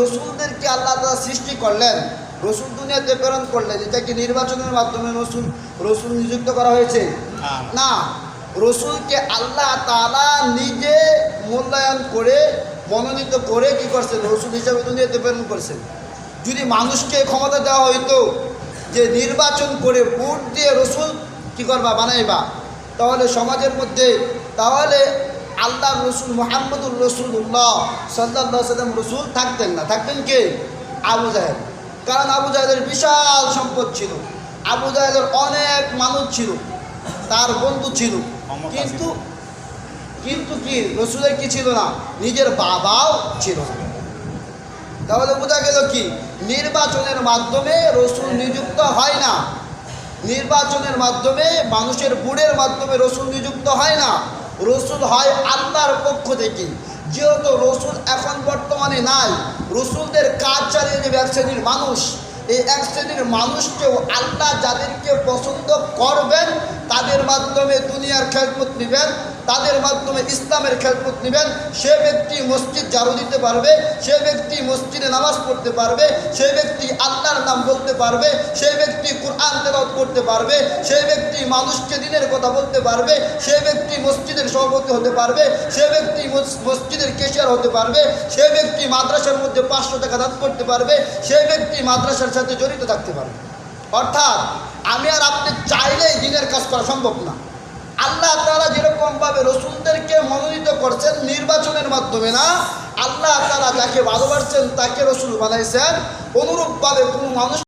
রসুলদেরকে আল্লাহ তাআলা সৃষ্টি করলেন, রসুল দুনিয়াতে প্রেরণ করলেন, এটা কি নির্বাচনের মাধ্যমে রসুল নিযুক্ত করা হয়েছে? না, রসুলকে আল্লাহ তাআলা নিজে মূল্যায়ন করে মনোনীত করে কি করছেন? রসুল হিসাবে দুনিয়াতে প্রেরণ করছেন। যদি মানুষকে ক্ষমতা দেওয়া হইতো যে নির্বাচন করে ভোট দিয়ে রসুল কী করবা বানাইবা, তাহলে সমাজের মধ্যে তাহলে আল্লাহ রসুল মুহাম্মদুর রাসূলুল্লাহ সাল্লাল্লাহু আলাইহি ওয়াসাল্লাম রসুল থাকতেন না। থাকতেন কে? আবু জাহেল। কারণ আবু জাহেলের বিশাল সম্পদ ছিল, আবু জাহেলের অনেক মানুষ ছিল, তার বন্ধু ছিল, কিন্তু কি রসুলের কি ছিল না? নিজের বাবাও ছিল না। তাহলে বোঝা গেল কি নির্বাচনের মাধ্যমে রসুল নিযুক্ত হয় না, নির্বাচনের মাধ্যমে মানুষের ভোটের মাধ্যমে রসুল নিযুক্ত হয় না, রসুল হয় আল্লাহর পক্ষ থেকে। যেহেতু রসুল এখন বর্তমানে নাই, রসুলদের কাজ চালিয়ে যাবে এক শ্রেণীর মানুষ। এই এক শ্রেণীর মানুষকেও আল্লাহ যাদেরকে পছন্দ করবেন তাদের মাধ্যমে দুনিয়ার খেদমত নেবেন, তাদের মাধ্যমে ইসলামের খেদমত নেবেন। সে ব্যক্তি মসজিদ ঝাড়ু দিতে পারবে, সে ব্যক্তি মসজিদে নামাজ পড়তে পারবে, সে ব্যক্তি আল্লাহর নাম বলতে পারবে, সে ব্যক্তি কুরআন তেলাওয়াত করতে পারবে, সে ব্যক্তি মানুষকে দ্বীনের কথা বলতে পারবে, সে ব্যক্তি মসজিদের সভাপতি হতে পারবে, সে ব্যক্তি মসজিদের ক্যাশিয়ার হতে পারবে, সে ব্যক্তি মাদ্রাসার মধ্যে 500 টাকা দান করতে পারবে, সে ব্যক্তি মাদ্রাসার সাথে জড়িত থাকতে পারবে। অর্থাৎ আমি আর আপনি চাইলেই দ্বীনের কাজ করা সম্ভব না। আল্লাহ তাআলা যেরকমভাবে রসুলদেরকে মনোনীত করছেন নির্বাচনের মাধ্যমে না, আল্লাহ তাআলা যাকে ভালোবাসছেন তাকে রসুল বানাইছেন, অনুরূপভাবে কোনো মানুষ